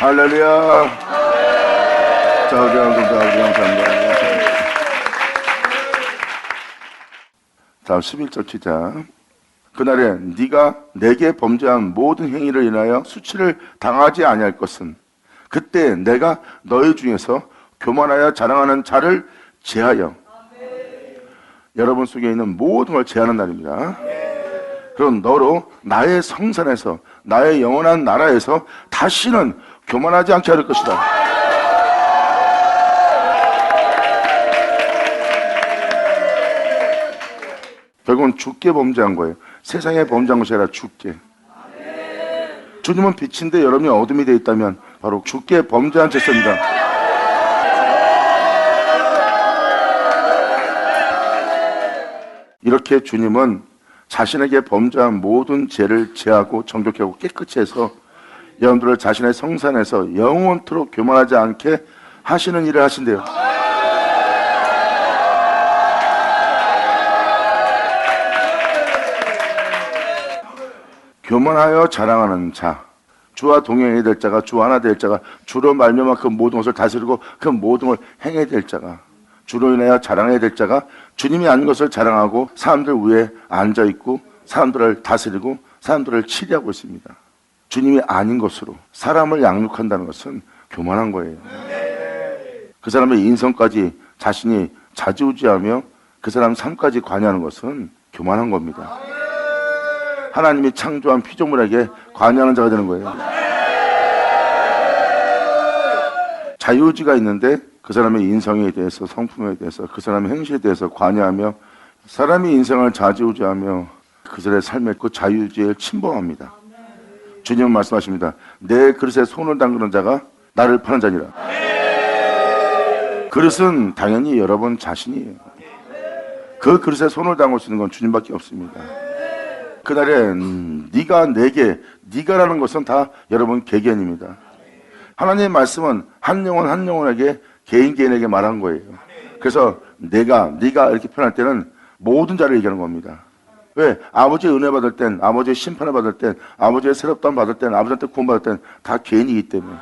할렐루야. 자, 우리 감사합니다. 다음 11절 치자. 그날에 네가 내게 범죄한 모든 행위를 인하여 수치를 당하지 아니할 것은 그때 내가 너희 중에서 교만하여 자랑하는 자를 제하여 여러분 속에 있는 모든 걸 제하는 날입니다. 그럼 너로 나의 성산에서 나의 영원한 나라에서 다시는 교만하지 않게 할 것이다. 결국은 주께 범죄한 거예요. 세상에 범죄한 것이 아니라 주께. 주님은 빛인데 여러분이 어둠이 되어 있다면 바로 주께 범죄한 죄입니다. 이렇게 주님은 자신에게 범죄한 모든 죄를 제하고 정결케 하고 깨끗이 해서 여러분들을 자신의 성산에서 영원토록 교만하지 않게 하시는 일을 하신대요. 교만하여 자랑하는 자, 주와 동행이 될 자가, 주 하나 될 자가, 주로 말미암아 그 모든 것을 다스리고 그 모든 걸 행해야 될 자가, 주로 인하여 자랑해야 될 자가 주님이 아닌 것을 자랑하고 사람들 위에 앉아있고 사람들을 다스리고 사람들을 치리하고 있습니다. 주님이 아닌 것으로 사람을 양육한다는 것은 교만한 거예요. 그 사람의 인성까지 자신이 좌지우지하며 그 사람 삶까지 관여하는 것은 교만한 겁니다. 하나님이 창조한 피조물에게 관여하는 자가 되는 거예요. 자유의지가 있는데 그 사람의 인성에 대해서, 성품에 대해서, 그 사람의 행실에 대해서 관여하며 사람이 인생을 좌지우지하며 그 사람의 삶의 그 자유의지에 침범합니다. 주님은 말씀하십니다. 내 그릇에 손을 담그는 자가 나를 파는 자니라. 그릇은 당연히 여러분 자신이에요. 그 그릇에 손을 담글 수 있는 건 주님밖에 없습니다. 그날에 네가 내게, 네가라는 것은 다 여러분 개개인입니다. 하나님의 말씀은 한 영혼 한 영혼에게 개인에게 말한 거예요. 그래서 내가, 네가 이렇게 표현할 때는 모든 자를 얘기하는 겁니다. 왜? 아버지의 은혜 받을 땐, 아버지의 심판을 받을 땐, 아버지의 새롭다움 받을 땐, 아버지한테 구원 받을 땐 다 개인이기 때문에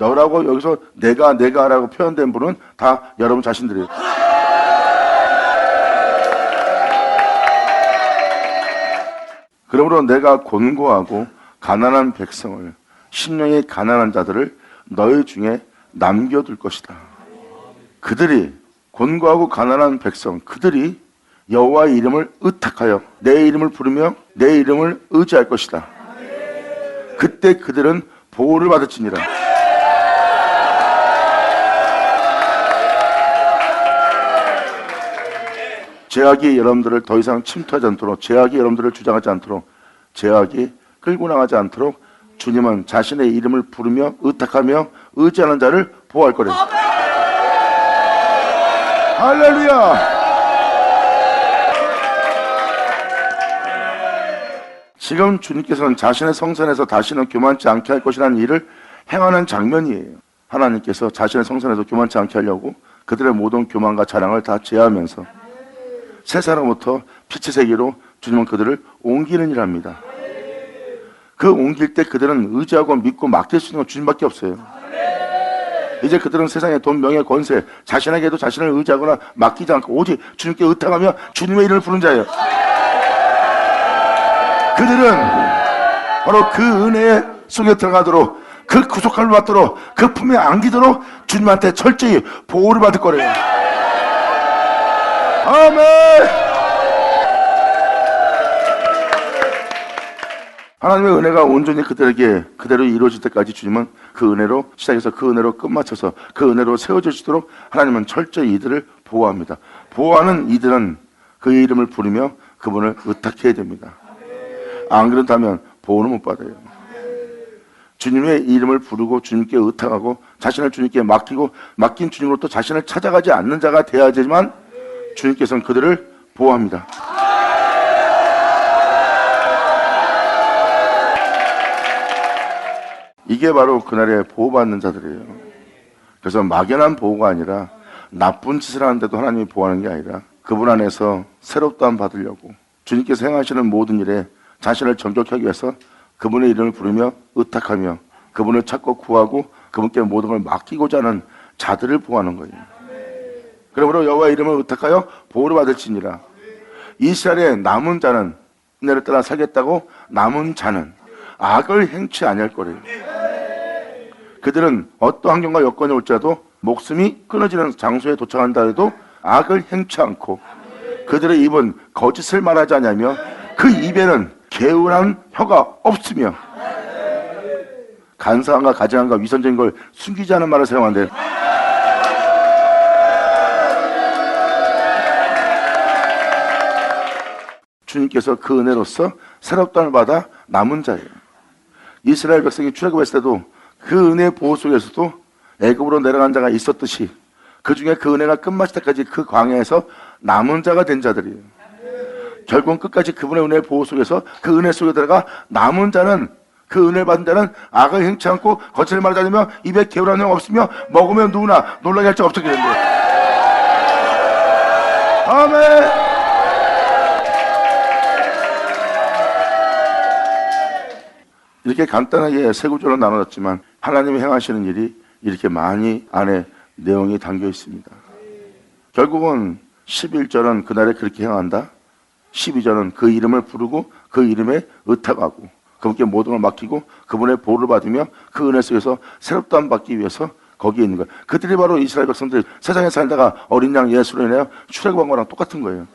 너라고 여기서 내가라고 표현된 분은 다 여러분 자신들이에요. 그러므로 내가 곤고하고 가난한 백성을, 심령이 가난한 자들을 너희 중에 남겨둘 것이다. 그들이, 곤고하고 가난한 백성, 그들이 여호와의 이름을 의탁하여 내 이름을 부르며 내 이름을 의지할 것이다. 그때 그들은 보호를 받을지니라. 죄악이 여러분들을 더 이상 침투하지 않도록, 죄악이 여러분들을 주장하지 않도록, 죄악이 끌고 나가지 않도록 주님은 자신의 이름을 부르며 의탁하며 의지하는 자를 보호할 거래요. 할렐루야! 지금 주님께서는 자신의 성산에서 다시는 교만치 않게 할 것이라는 일을 행하는 장면이에요. 하나님께서 자신의 성산에서 교만치 않게 하려고 그들의 모든 교만과 자랑을 다 제하면서 새 사람부터 빛의 세계로 주님은 그들을 옮기는 일을 합니다. 그 옮길 때 그들은 의지하고 믿고 맡길 수 있는 건 주님밖에 없어요. 이제 그들은 세상의 돈, 명예, 권세, 자신에게도 자신을 의지하거나 맡기지 않고 오직 주님께 의탁하며 주님의 이름을 부르는 자예요. 그들은 바로 그 은혜 속에 들어가도록, 그 구속함을 받도록, 그 품에 안기도록 주님한테 철저히 보호를 받을 거래요. 아멘! 하나님의 은혜가 온전히 그들에게 그대로 이루어질 때까지 주님은 그 은혜로 시작해서 그 은혜로 끝마쳐서 그 은혜로 세워지도록 하나님은 철저히 이들을 보호합니다. 보호하는 이들은 그의 이름을 부르며 그분을 의탁해야 됩니다. 안 그렇다면 보호는 못 받아요. 주님의 이름을 부르고 주님께 의탁하고 자신을 주님께 맡기고 맡긴 주님으로부터 자신을 찾아가지 않는 자가 되어야지만 주님께서는 그들을 보호합니다. 이게 바로 그날에 보호받는 자들이에요. 그래서 막연한 보호가 아니라 나쁜 짓을 하는데도 하나님이 보호하는 게 아니라 그분 안에서 새롭다함 받으려고 주님께서 행하시는 모든 일에 자신을 정결케 하기 위해서 그분의 이름을 부르며 의탁하며 그분을 찾고 구하고 그분께 모든 걸 맡기고자 하는 자들을 보호하는 거예요. 그러므로 여호와 이름을 의탁하여 보호를 받을지니라. 이스라엘의 남은 자는 은혜를 따라 살겠다고 남은 자는 악을 행치 아니할 거래요. 그들은 어떤 환경과 여건이 올지라도 목숨이 끊어지는 장소에 도착한다 해도 악을 행치 않고 그들의 입은 거짓을 말하지 않으며 그 입에는 개운한 혀가 없으며 간사함과 가증함과 위선적인 걸 숨기지 않은 말을 사용한대. 주님께서 그 은혜로서 새롭다는 받아 남은 자예요. 이스라엘 백성이 출애굽했을 때도 그 은혜의 보호 속에서도 애굽으로 내려간 자가 있었듯이 그 중에 그 은혜가 끝마칠 때까지 그 광야에서 남은 자가 된 자들이에요. 결국은 끝까지 그분의 은혜의 보호 속에서 그 은혜 속에 들어가 남은 자는 그 은혜를 받은 자는 악을 행치 않고 거짓을 말하지 않으며 입에 개운한 형 없으며 먹으면 누구나 놀라게 할 자 없었게 된대요. 아멘. 이렇게 간단하게 세 구조로 나눠졌지만 하나님이 행하시는 일이 이렇게 많이 안에 내용이 담겨 있습니다. 결국은 11절은 그날에 그렇게 행한다. 12절은 그 이름을 부르고 그 이름에 의탁하고 그분께 모든 걸 맡기고 그분의 보호를 받으며 그 은혜 속에서 새롭다함 받기 위해서 거기에 있는 거예요. 그들이 바로 이스라엘 백성들이 세상에 살다가 어린 양 예수로 인하여 출애굽한 거랑 똑같은 거예요.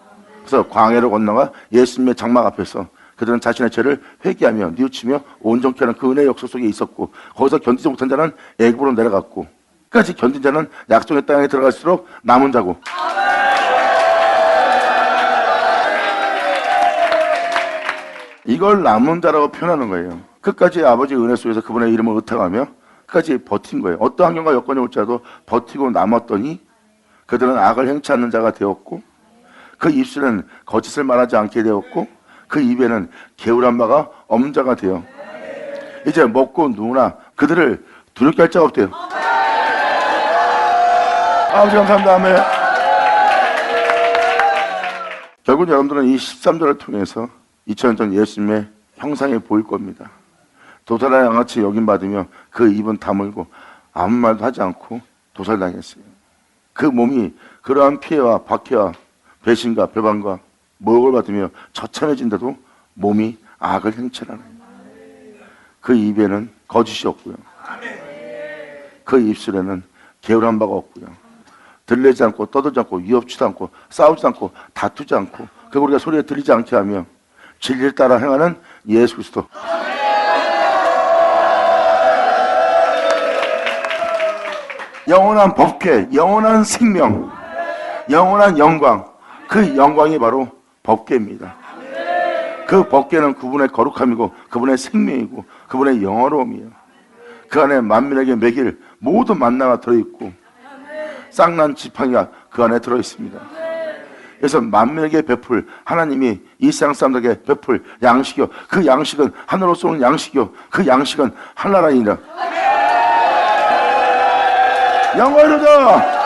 그래서 광야를 건너가 예수님의 장막 앞에서 그들은 자신의 죄를 회개하며 뉘우치며 온전케 하는 그 은혜의 역사 속에 있었고 거기서 견디지 못한 자는 애굽으로 내려갔고 끝까지 견딘 자는 약속의 땅에 들어갈수록 남은 자고 이걸 남은 자라고 표현하는 거예요. 끝까지 아버지의 은혜 속에서 그분의 이름을 의탁하며 끝까지 버틴 거예요. 어떤 환경과 여건이 올지라도 버티고 남았더니 그들은 악을 행치 않는 자가 되었고 그 입술은 거짓을 말하지 않게 되었고 그 입에는 개울한 바가 없는 자가 되어 이제 먹고 누우나 그들을 두렵게 할 자가 없대요. 아버지 감사합니다. 아멘. 결국 여러분들은 이 13절을 통해서 2000년 전 예수님의 형상이 보일 겁니다. 도살한 양같이 여김받으며 그 입은 다물고 아무 말도 하지 않고 도살당했어요. 그 몸이 그러한 피해와 박해와 배신과 배반과 모욕을 받으며 처참해진데도 몸이 악을 행치라는 그 입에는 거짓이 없고요. 그 입술에는 게으른 바가 없고요. 들리지 않고 떠들지 않고 위협치도 않고 싸우지 않고 다투지 않고 그 우리가 소리에 들리지 않게 하며 진리를 따라 행하는 예수 그리스도. 영원한 법궤, 영원한 생명, 영원한 영광, 그 영광이 바로 법궤입니다. 그 법궤는 그분의 거룩함이고 그분의 생명이고 그분의 영화로움이에요. 그 안에 만민에게 먹일 모든 만나가 들어있고 쌍난 지팡이가 그 안에 들어있습니다. 그래서 만민에게 베풀 하나님이 이 세상 사람들에게 베풀 양식이요 그 양식은 하늘로서 오는 양식이요 그 양식은 한나라이니라. 영광이로다.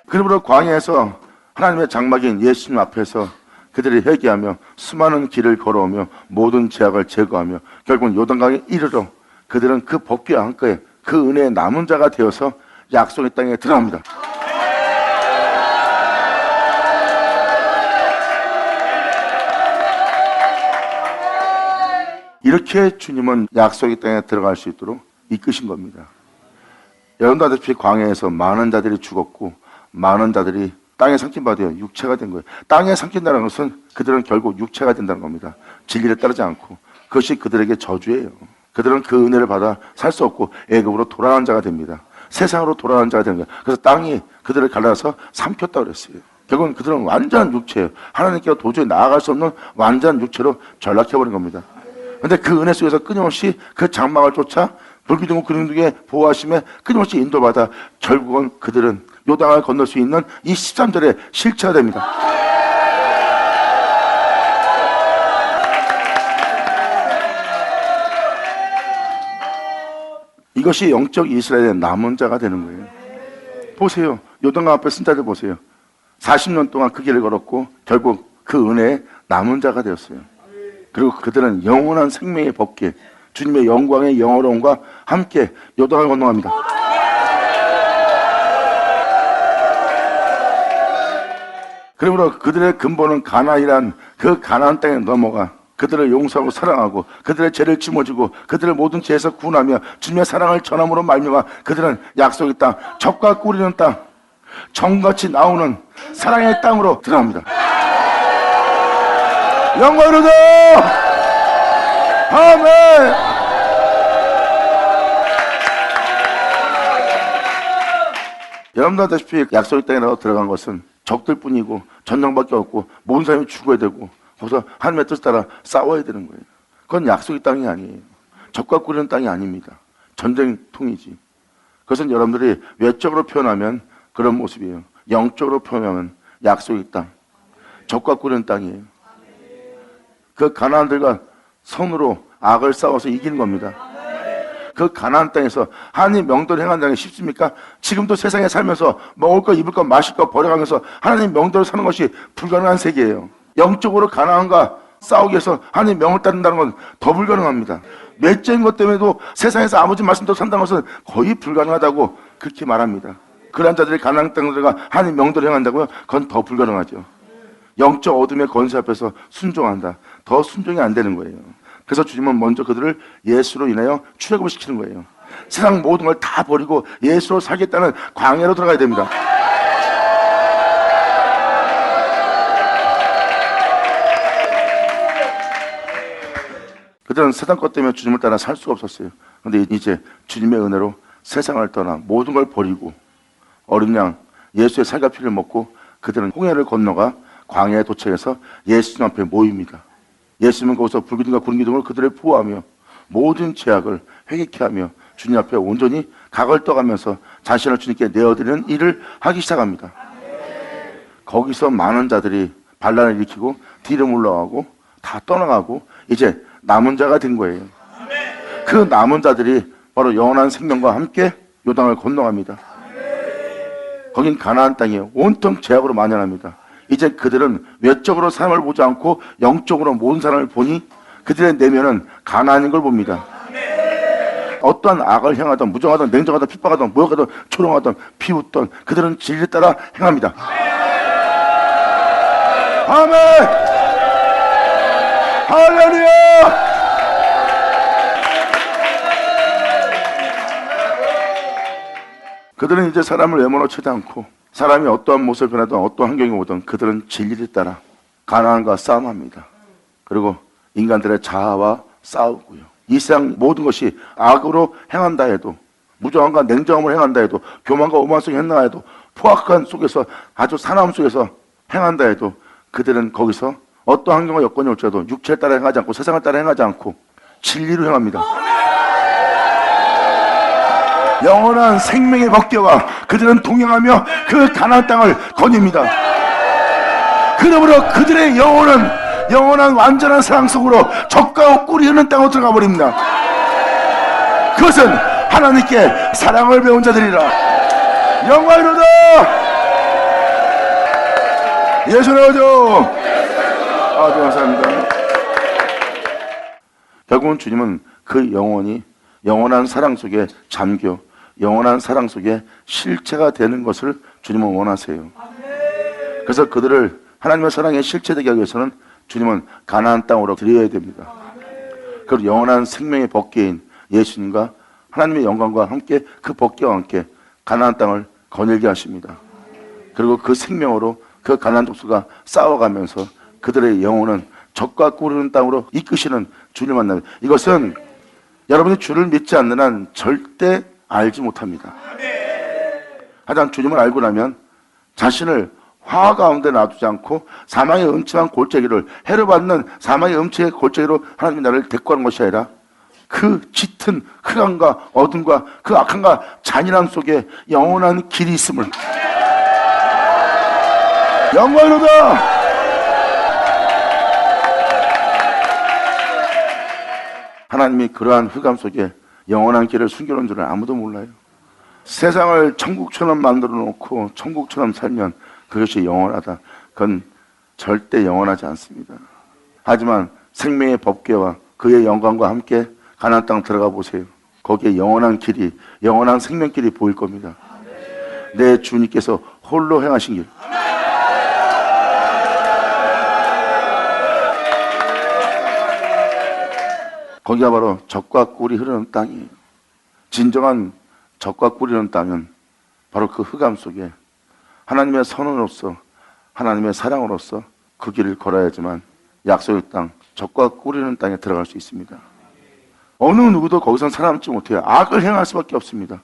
그러므로 광야에서 하나님의 장막인 예수님 앞에서 그들이 회개하며 수많은 길을 걸어오며 모든 죄악을 제거하며 결국은 요단강에 이르러 그들은 그 법궤와 함께 그 은혜의 남은 자가 되어서 약속의 땅에 들어갑니다. 이렇게 주님은 약속의 땅에 들어갈 수 있도록 이끄신 겁니다. 여러분도 아시다시피 광야에서 많은 자들이 죽었고 많은 자들이 땅에 삼킨받아 육체가 된 거예요. 땅에 삼킨다는 것은 그들은 결국 육체가 된다는 겁니다. 진리를 따르지 않고 그것이 그들에게 저주예요. 그들은 그 은혜를 받아 살 수 없고 애굽으로 돌아간 자가 됩니다. 세상으로 돌아간 자가 되는 거예요. 그래서 땅이 그들을 갈라서 삼켰다고 그랬어요. 결국은 그들은 완전한 육체예요. 하나님께로 도저히 나아갈 수 없는 완전한 육체로 전락해버린 겁니다. 그런데 그 은혜 속에서 끊임없이 그 장막을 쫓아 불기둥과 그림둥이의 보호하심에 끊임없이 인도받아 결국은 그들은 요단강을 건널 수 있는 이 13절의 실체가 됩니다. 이것이 영적 이스라엘의 남은 자가 되는 거예요. 보세요. 요단강 앞에 쓴 자들 보세요. 40년 동안 그 길을 걸었고 결국 그 은혜의 남은 자가 되었어요. 그리고 그들은 영원한 생명의 법궤, 주님의 영광의 영어로움과 함께 요단을 건너갑니다. 그러므로 그들의 근본은 가나안이란 그 가나안 땅에 넘어가 그들을 용서하고 사랑하고 그들의 죄를 짊어지고 그들을 모든 죄에서 구원하며 주님의 사랑을 전함으로 말미암아 그들은 약속의 땅, 젖과 꿀이는 땅, 정같이 나오는 사랑의 땅으로 들어갑니다. 영광으로도 아멘. 여러분도 아다시피 약속의 땅에 들어간 것은 적들뿐이고 전쟁밖에 없고 모든 사람이 죽어야 되고 거기서 하나님의 뜻을 따라 싸워야 되는 거예요. 그건 약속의 땅이 아니에요. 적과 꿀이는 땅이 아닙니다. 전쟁통이지. 그것은 여러분들이 외적으로 표현하면 그런 모습이에요. 영적으로 표현하면 약속의 땅, 적과 꿀이는 땅이에요. 그 가나안들과 손으로 악을 싸워서 이기는 겁니다. 그 가나안 땅에서 하나님 명도를 행한다는 게 쉽습니까? 지금도 세상에 살면서 먹을 거, 입을 거, 마실 거 버려가면서 하나님 명도를 사는 것이 불가능한 세계예요. 영적으로 가나안과 싸우기 위해서 하나님 명을 따른다는 건 더 불가능합니다. 몇째인 것 때문에도 세상에서 아버지 말씀대로 산다는 것은 거의 불가능하다고 그렇게 말합니다. 그런 자들이 가나안 땅에 들어가 하나님 명도를 행한다고요? 그건 더 불가능하죠. 영적 어둠의 권세 앞에서 순종한다. 더 순종이 안 되는 거예요. 그래서 주님은 먼저 그들을 예수로 인하여 출애굽을 시키는 거예요. 세상 모든 걸 다 버리고 예수로 살겠다는 광야로 들어가야 됩니다. 그들은 세상 것 때문에 주님을 따라 살 수가 없었어요. 그런데 이제 주님의 은혜로 세상을 떠나 모든 걸 버리고 어린 양 예수의 살과 피를 먹고 그들은 홍해를 건너가 광야에 도착해서 예수님 앞에 모입니다. 예수님은 거기서 불기둥과 구름기둥으로 그들을 보호하며 모든 죄악을 회개케 하며 주님 앞에 온전히 각을 떠가면서 자신을 주님께 내어드리는 일을 하기 시작합니다. 거기서 많은 자들이 반란을 일으키고 뒤로 물러가고 다 떠나가고 이제 남은 자가 된 거예요. 그 남은 자들이 바로 영원한 생명과 함께 요단을 건너갑니다. 거긴 가나안 땅이에요. 온통 죄악으로 만연합니다. 이제 그들은 외적으로 사람을 보지 않고 영적으로 모든 사람을 보니 그들의 내면은 가나안인 걸 봅니다. 어떠한 악을 행하던 무정하던 냉정하던 핍박하던 모욕하던 조롱하던 피웃던 그들은 진리에 따라 행합니다. 아멘. 할렐루야. 그들은 이제 사람을 외모로 치지 않고 사람이 어떠한 모습을 변하든 어떠한 환경이 오든 그들은 진리를 따라 가나안과 싸움합니다. 그리고 인간들의 자아와 싸우고요. 이 세상 모든 것이 악으로 행한다 해도 무정함과 냉정함을 행한다 해도 교만과 오만 속에 행한다 해도 포악한 속에서 아주 사나움 속에서 행한다 해도 그들은 거기서 어떠한 환경과 여건이 올지라도 육체를 따라 행하지 않고 세상을 따라 행하지 않고 진리로 행합니다. 영원한 생명의 법궤와 그들은 동행하며 그 가나안 땅을 거닙니다. 그러므로 그들의 영원한 완전한 사랑 속으로 적과 꿀이 흐르는 땅으로 들어가 버립니다. 그것은 하나님께 사랑을 배운 자들이라. 영광이로다. 예수를 얻어. 아주 감사합니다. 결국은 주님은 그 영원한 사랑 속에 잠겨 영원한 사랑 속에 실체가 되는 것을 주님은 원하세요. 그래서 그들을 하나님의 사랑에 실체되게 하기 위해서는 주님은 가나안 땅으로 들여야 됩니다. 그리고 영원한 생명의 법궤인 예수님과 하나님의 영광과 함께 그 법궤와 함께 가나안 땅을 거닐게 하십니다. 그리고 그 생명으로 그 가나안 족속과 싸워가면서 그들의 영혼은 적과 꿀은 땅으로 이끄시는 주님을 만납니다. 이것은 여러분이 주를 믿지 않는 한 절대 알지 못합니다. 하지만 주님을 알고 나면 자신을 화화 가운데 놔두지 않고 사망의 음침한 골짜기를 해로받는 사망의 음침의 골짜기로 하나님이 나를 데리고 가는 것이 아니라 그 짙은 흑암과 어둠과 그 악함과 잔인함 속에 영원한 길이 있음을 영광이로다. 하나님이 그러한 흑암 속에 영원한 길을 숨겨놓은 줄은 아무도 몰라요. 세상을 천국처럼 만들어 놓고 천국처럼 살면 그것이 영원하다. 그건 절대 영원하지 않습니다. 하지만 생명의 법궤와 그의 영광과 함께 가나안 땅 들어가 보세요. 거기에 영원한 길이, 영원한 생명길이 보일 겁니다. 내 주님께서 홀로 행하신 길. 거기가 바로 젖과 꿀이 흐르는 땅이에요. 진정한 젖과 꿀이 흐르는 땅은 바로 그 흑암 속에 하나님의 선언으로서, 하나님의 사랑으로서 그 길을 걸어야지만 약속의 땅, 젖과 꿀이 흐르는 땅에 들어갈 수 있습니다. 어느 누구도 거기서 살아남지 못해요. 악을 행할 수밖에 없습니다.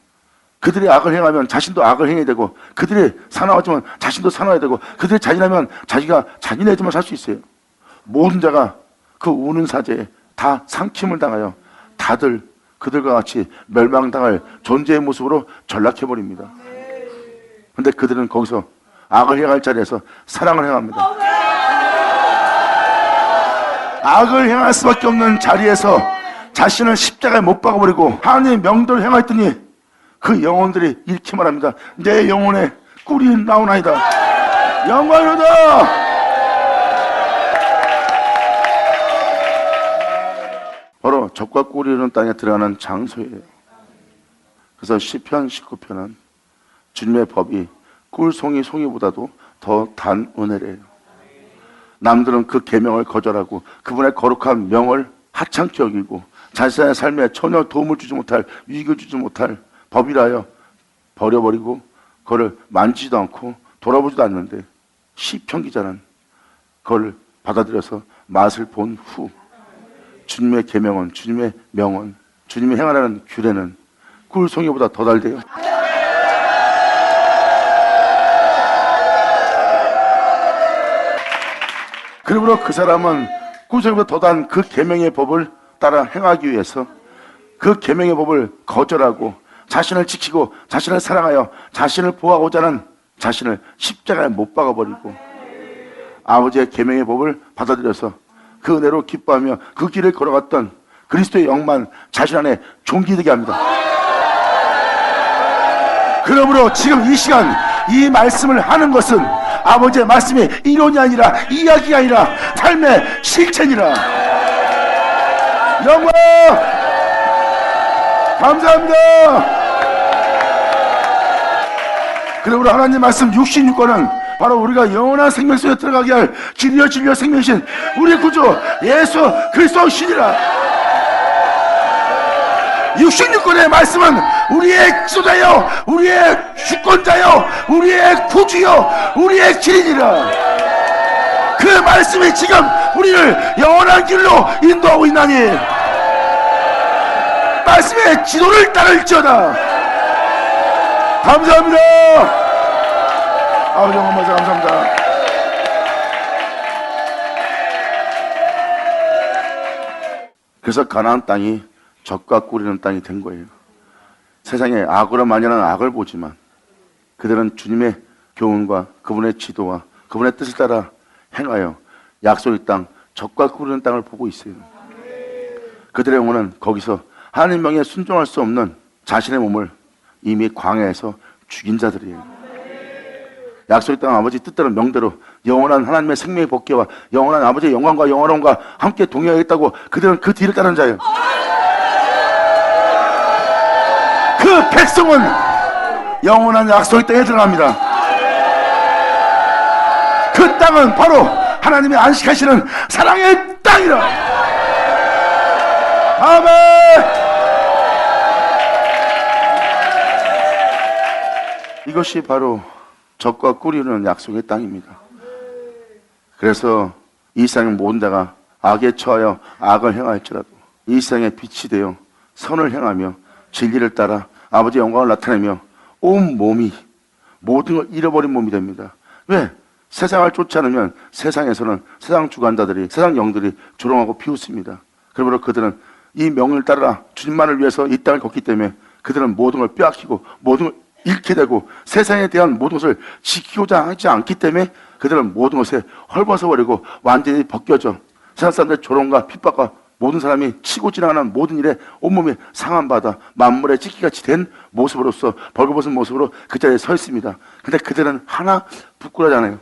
그들이 악을 행하면 자신도 악을 행해야 되고, 그들이 사나워지면 자신도 사나워야 되고, 그들이 잔인하면 자기가 잔인해지만 살 수 있어요. 모든 자가 그 우는 사제에 다 상킴을 당하여 다들 그들과 같이 멸망당할 존재의 모습으로 전락해버립니다. 근데 그들은 거기서 악을 행할 자리에서 사랑을 행합니다. 악을 행할 수밖에 없는 자리에서 자신을 십자가에 못 박아버리고 하나님의 명도를 행하였더니 그 영혼들이 이렇게 말합니다. 내 영혼에 꿀이 나오나이다. 영광이로다. 바로 젖과 꿀이 흐르는 땅에 들어가는 장소예요. 그래서 시편 19편은 주님의 법이 꿀송이 송이보다도 더 단 은혜래요. 남들은 그 계명을 거절하고 그분의 거룩한 명을 하찮게 여기고 자신의 삶에 전혀 도움을 주지 못할, 유익을 주지 못할 법이라 하여 버려버리고 그걸 만지지도 않고 돌아보지도 않는데, 시편 기자는 그걸 받아들여서 맛을 본 후 주님의 계명은, 주님의 명은, 주님이 행하라는 규례는 꿀송이보다 더 달대요. 그러므로 그 사람은 꿀송이보다 더 단 그 계명의 법을 따라 행하기 위해서 그 계명의 법을 거절하고 자신을 지키고 자신을 사랑하여 자신을 보호하고자 하는 자신을 십자가에 못 박아버리고 아버지의 계명의 법을 받아들여서 그 은혜로 기뻐하며 그 길을 걸어갔던 그리스도의 영만 자신 안에 존귀되게 합니다. 그러므로 지금 이 시간 이 말씀을 하는 것은 아버지의 말씀이 이론이 아니라 이야기가 아니라 삶의 실천이라. 영광 감사합니다. 그러므로 하나님 말씀 66권은 바로 우리가 영원한 생명 속에 들어가게 할 길이요 진리요 생명이신 우리 구주 예수 그리스도 신이라. 66권의 말씀은 우리의 지도자요, 우리의 주권자요, 우리의 구주요, 우리의 길이니라. 그 말씀이 지금 우리를 영원한 길로 인도하고 있나니 말씀의 지도를 따를지어다. 감사합니다. 아버지 영광 감사합니다. 그래서 가나안 땅이 젖과 꿀이는 땅이 된 거예요. 세상에 악으로 만연한 악을 보지만 그들은 주님의 교훈과 그분의 지도와 그분의 뜻을 따라 행하여 약속의 땅, 젖과 꿀이는 땅을 보고 있어요. 그들의 영혼은 거기서 하나님 명에 순종할 수 없는 자신의 몸을 이미 광야에서 죽인 자들이에요. 약속의 땅 아버지 뜻대로 명대로 영원한 하나님의 생명의 복귀와 영원한 아버지의 영광과 영원함과 함께 동행하겠다고 그들은 그 뒤를 따르는 자예요. 그 백성은 영원한 약속의 땅에 들어갑니다. 그 땅은 바로 하나님이 안식하시는 사랑의 땅이라. 아멘. 이것이 바로 젖과 꿀이 흐르는 약속의 땅입니다. 그래서 이 세상의 모든 자가 악에 처하여 악을 행할지라도 이 세상에 빛이 되어 선을 행하며 진리를 따라 아버지의 영광을 나타내며 온 몸이 모든 걸 잃어버린 몸이 됩니다. 왜? 세상을 쫓지 않으면 세상에서는 세상 주관자들이, 세상 영들이 조롱하고 비웃습니다. 그러므로 그들은 이 명을 따라 주님만을 위해서 이 땅을 걷기 때문에 그들은 모든 걸 빼앗기고 모든 걸 잃게 되고 세상에 대한 모든 것을 지키고자 하지 않기 때문에 그들은 모든 것에 헐벗어버리고 완전히 벗겨져 세상 사람들의 조롱과 핍박과 모든 사람이 치고 지나가는 모든 일에 온몸이 상함받아 만물의 찢기같이 된 모습으로서 벌거벗은 모습으로 그 자리에 서 있습니다. 근데 그들은 하나 부끄러워하지 않아요.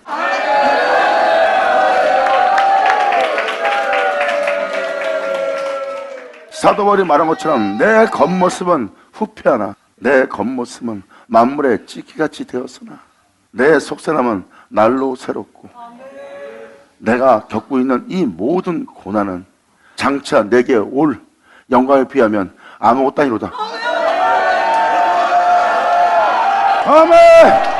사도 바울이 말한 것처럼 내 겉모습은 후패하나 내 겉모습은 만물의 찢기같이 되었으나 내 속사람은 날로 새롭고 내가 겪고 있는 이 모든 고난은 장차 내게 올 영광에 비하면 아무것도 아니로다. 아멘.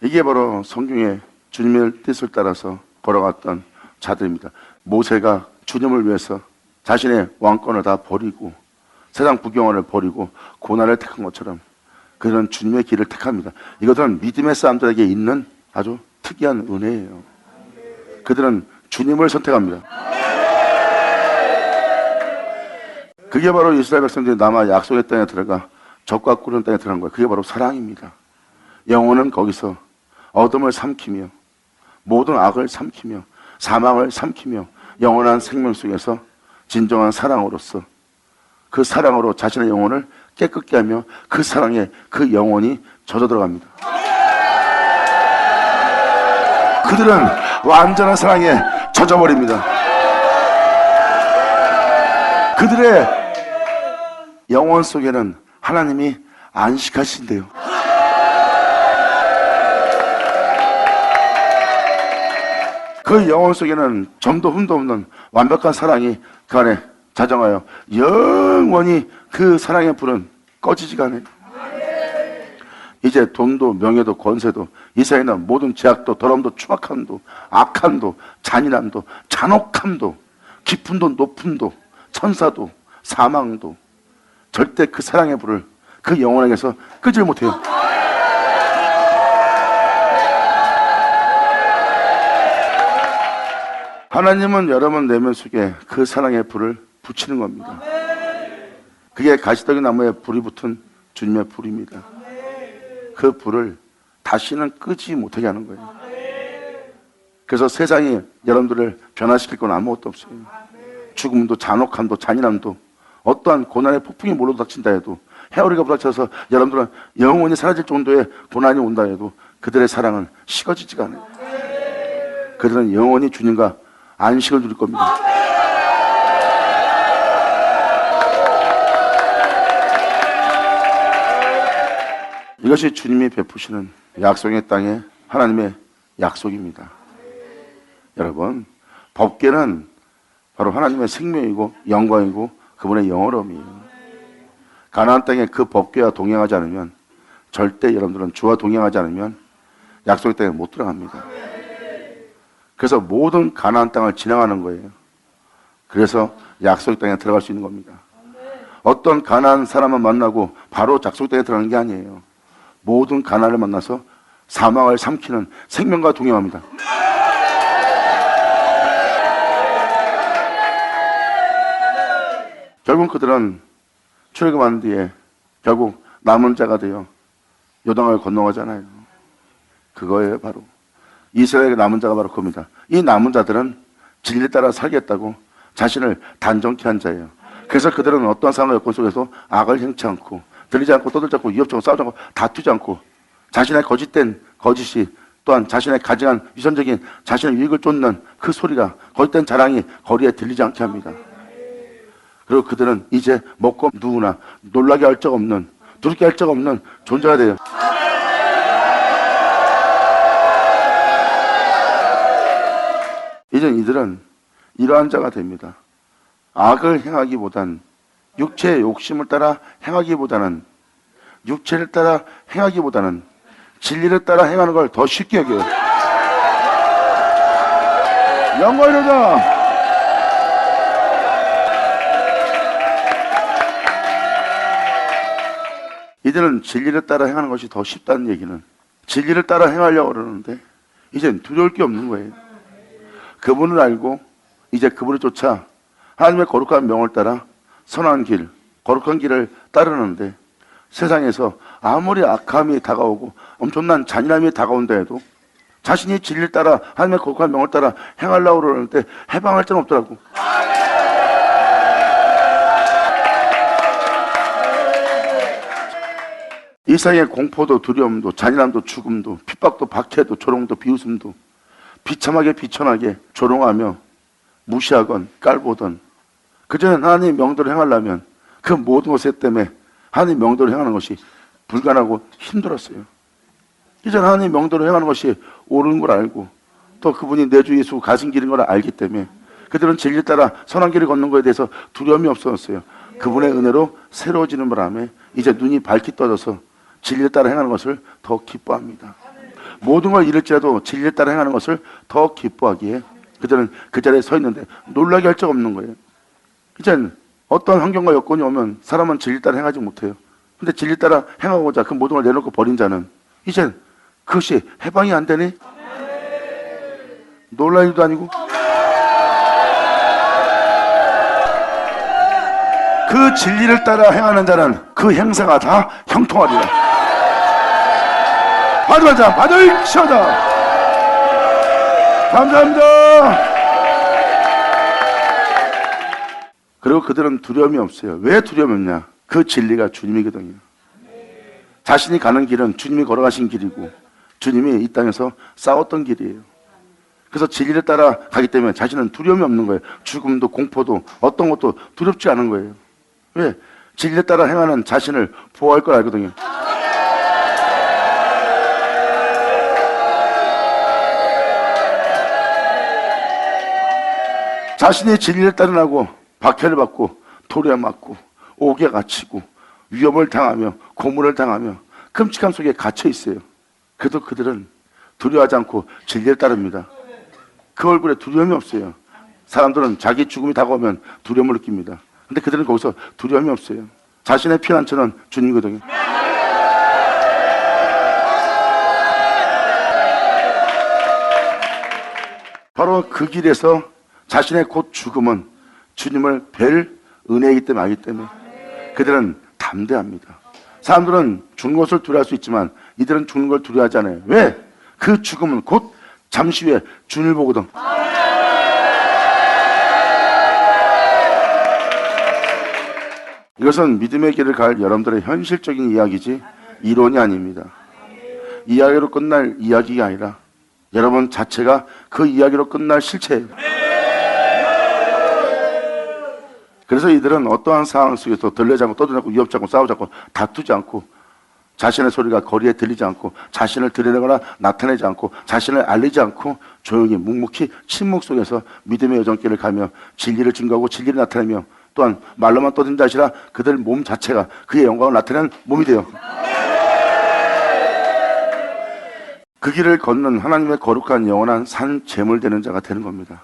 이게 바로 성경의 주님의 뜻을 따라서 걸어갔던 자들입니다. 모세가 주님을 위해서 자신의 왕권을 다 버리고 세상 부경화를 버리고 고난을 택한 것처럼 그들은 주님의 길을 택합니다. 이것은 믿음의 사람들에게 있는 아주 특이한 은혜예요. 그들은 주님을 선택합니다. 그게 바로 이스라엘 백성들이 남아 약속의 땅에 들어가 적과 꿀은 땅에 들어간 거예요. 그게 바로 사랑입니다. 영혼은 거기서 어둠을 삼키며 모든 악을 삼키며 사망을 삼키며 영원한 생명 속에서 진정한 사랑으로서 그 사랑으로 자신의 영혼을 깨끗게 하며 그 사랑에 그 영혼이 젖어 들어갑니다. 그들은 완전한 사랑에 젖어버립니다. 그들의 영혼 속에는 하나님이 안식하신대요. 그 영혼 속에는 점도 흠도 없는 완벽한 사랑이 그 안에 자정하여 영원히 그 사랑의 불은 꺼지지가 않아요. 이제 돈도 명예도 권세도 이 세상에는 모든 죄악도 더러움도 추악함도 악함도 잔인함도 잔혹함도 깊음도 높음도 천사도 사망도 절대 그 사랑의 불을 그 영혼에게서 끄질 못해요. 하나님은 여러분 내면 속에 그 사랑의 불을 붙이는 겁니다. 그게 가시더기 나무에 불이 붙은 주님의 불입니다. 그 불을 다시는 끄지 못하게 하는 거예요. 그래서 세상이 여러분들을 변화시킬 건 아무것도 없어요. 죽음도 잔혹함도 잔인함도 어떠한 고난의 폭풍이 몰려 닥친다 해도 해오리가 부닥쳐서 여러분들은 영원히 사라질 정도의 고난이 온다 해도 그들의 사랑은 식어지지가 않아요. 그들은 영원히 주님과 안식을 누릴 겁니다. 이것이 주님이 베푸시는 약속의 땅에 하나님의 약속입니다. 여러분, 법궤는 바로 하나님의 생명이고 영광이고 그분의 영원함이에요. 가나안 땅에 그 법궤와 동행하지 않으면 절대 여러분들은 주와 동행하지 않으면 약속의 땅에 못 들어갑니다. 그래서 모든 가나안 땅을 지나가는 거예요. 그래서 약속의 땅에 들어갈 수 있는 겁니다. 어떤 가나안 사람을 만나고 바로 약속의 땅에 들어가는 게 아니에요. 모든 가나안을 만나서 사망을 삼키는 생명과 동행합니다. 결국 그들은 출애굽한 뒤에 결국 남은 자가 되어 요단강을 건너가잖아요. 그거예요. 바로 이스라엘의 남은 자가 바로 그겁니다. 이 남은 자들은 진리를 따라 살겠다고 자신을 단정케 한 자예요. 그래서 그들은 어떠한 상황 여건 속에서 악을 행치 않고 들리지 않고 떠들지 않고 위협적으로 싸우지 않고 다투지 않고 자신의 거짓된 거짓이 또한 자신의 가증한 위선적인 자신의 유익을 쫓는 그 소리가 거짓된 자랑이 거리에 들리지 않게 합니다. 그리고 그들은 이제 먹고 누구나 놀라게 할 적 없는 두렵게 할 적 없는 존재가 돼요. 이제 이들은 이러한 자가 됩니다. 악을 행하기보단 육체의 욕심을 따라 행하기보다는 육체를 따라 행하기보다는 진리를 따라 행하는 걸 더 쉽게 여겨요. 영광이로다. 이들은 진리를 따라 행하는 것이 더 쉽다는 얘기는 진리를 따라 행하려고 그러는데 이젠 두려울 게 없는 거예요. 그분을 알고 이제 그분을 쫓아 하나님의 거룩한 명을 따라 선한 길, 거룩한 길을 따르는데 세상에서 아무리 악함이 다가오고 엄청난 잔인함이 다가온다 해도 자신이 진리를 따라 하나님의 거룩한 명을 따라 행하려고 그러는데 해방할 자는 없더라고. 이 세상의 공포도 두려움도 잔인함도 죽음도 핍박도 박해도 조롱도 비웃음도 비참하게 비천하게 조롱하며 무시하건 깔보던 그전에 하나님의 명도를 행하려면 그 모든 것에 때문에 하나님의 명도를 행하는 것이 불가능하고 힘들었어요. 이제 하나님의 명도를 행하는 것이 옳은 걸 알고 또 그분이 내 주 예수 가진 길인 걸 알기 때문에 그들은 진리 따라 선한 길을 걷는 것에 대해서 두려움이 없었어요. 그분의 은혜로 새로워지는 바람에 이제 눈이 밝게 떠져서 진리를 따라 행하는 것을 더 기뻐합니다. 모든 걸 잃을지라도 진리를 따라 행하는 것을 더 기뻐하기에 그들은 그 자리에 서 있는데 놀라게 할 적 없는 거예요. 이젠 어떤 환경과 여건이 오면 사람은 진리 따라 행하지 못해요. 근데 진리 따라 행하고자 그 모든 걸 내놓고 버린 자는 이젠 그것이 해방이 안 되니? 놀랄 일도 아니고 그 진리를 따라 행하는 자는 그 행사가 다 형통하리라. 받으자 받으시오다. 감사합니다. 그리고 그들은 두려움이 없어요. 왜 두려움이 없냐? 그 진리가 주님이거든요. 자신이 가는 길은 주님이 걸어가신 길이고 주님이 이 땅에서 싸웠던 길이에요. 그래서 진리를 따라 가기 때문에 자신은 두려움이 없는 거예요. 죽음도 공포도 어떤 것도 두렵지 않은 거예요. 왜? 진리를 따라 행하는 자신을 보호할 걸 알거든요. 자신이 진리를 따르라고 박해를 받고 돌에 맞고 옥에 갇히고 위협을 당하며 고문을 당하며 끔찍함 속에 갇혀 있어요. 그래도 그들은 두려워하지 않고 진리를 따릅니다. 그 얼굴에 두려움이 없어요. 사람들은 자기 죽음이 다가오면 두려움을 느낍니다. 근데 그들은 거기서 두려움이 없어요. 자신의 피난처는 주님이거든요. 바로 그 길에서 자신의 곧 죽음은 주님을 뵐 은혜이기 때문에 알기 때문에 그들은 담대합니다. 사람들은 죽는 것을 두려워할 수 있지만 이들은 죽는 걸 두려워하지 않아요. 왜? 그 죽음은 곧 잠시 후에 주님을 보거든. 이것은 믿음의 길을 갈 여러분들의 현실적인 이야기지 이론이 아닙니다. 이야기로 끝날 이야기가 아니라 여러분 자체가 그 이야기로 끝날 실체예요. 그래서 이들은 어떠한 상황 속에서 들려지 않고 떠들지 않고 위협지 않고 싸우지 않고 다투지 않고 자신의 소리가 거리에 들리지 않고 자신을 드러내거나 나타내지 않고 자신을 알리지 않고 조용히 묵묵히 침묵 속에서 믿음의 여정길을 가며 진리를 증거하고 진리를 나타내며 또한 말로만 떠드는 자이 아니라 그들 몸 자체가 그의 영광을 나타내는 몸이 돼요. 그 길을 걷는 하나님의 거룩한 영원한 산 제물 되는 자가 되는 겁니다.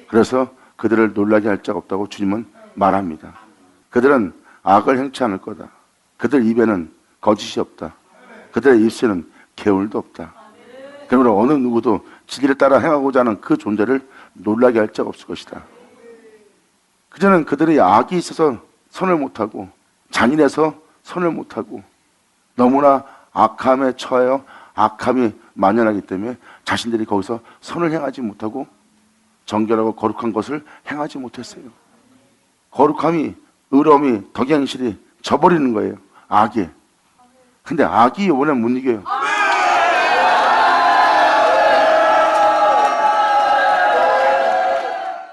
그래서 그들을 놀라게 할 자가 없다고 주님은 말합니다. 그들은 악을 행치 않을 거다. 그들 입에는 거짓이 없다. 그들의 입술에는 개울도 없다. 그러므로 어느 누구도 진리를 따라 행하고자 하는 그 존재를 놀라게 할 자가 없을 것이다. 그전엔 그들의 악이 있어서 선을 못하고 잔인해서 선을 못하고 너무나 악함에 처하여 악함이 만연하기 때문에 자신들이 거기서 선을 행하지 못하고 정결하고 거룩한 것을 행하지 못했어요. 거룩함이 의로움이 덕양실이 져버리는 거예요. 악이. 근데 악이 이번에 못 이겨요.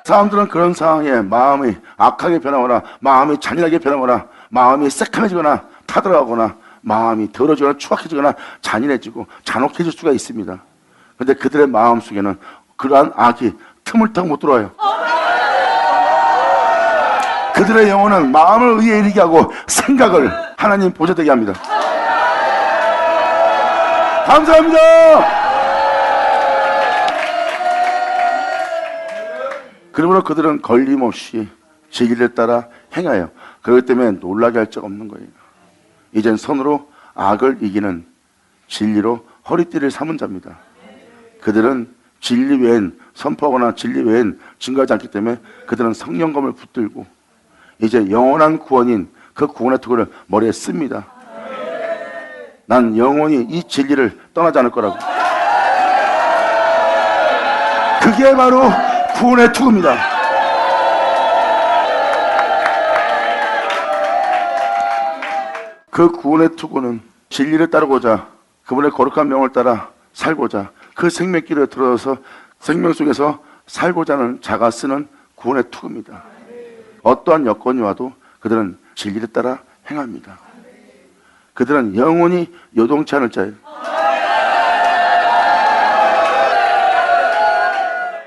사람들은 그런 상황에 마음이 악하게 변하거나 마음이 잔인하게 변하거나 마음이 새카매지거나 타들어가거나 마음이 더러지거나 추악해지거나 잔인해지고 잔혹해질 수가 있습니다. 그런데 그들의 마음 속에는 그러한 악이 틈을 타고 못 들어와요. 그들의 영혼은 마음을 의에 이르게 하고 생각을 하나님 보좌되게 합니다. 감사합니다. 그러므로 그들은 걸림없이 진리를 따라 행하여 그렇기 때문에 놀라게 할 적 없는 거예요. 이젠 선으로 악을 이기는 진리로 허리띠를 삼은 자입니다. 그들은 진리 외엔 선포하거나 진리 외엔 증거하지 않기 때문에 그들은 성령검을 붙들고 이제 영원한 구원인 그 구원의 투구를 머리에 씁니다. 난 영원히 이 진리를 떠나지 않을 거라고. 그게 바로 구원의 투구입니다. 그 구원의 투구는 진리를 따르고자 그분의 거룩한 명을 따라 살고자 그 생명길에 들어서 생명 속에서 살고자 하는 자가 쓰는 구원의 투구입니다. 어떠한 여건이 와도 그들은 진리를 따라 행합니다. 그들은 영원히 요동치 않을 자예요.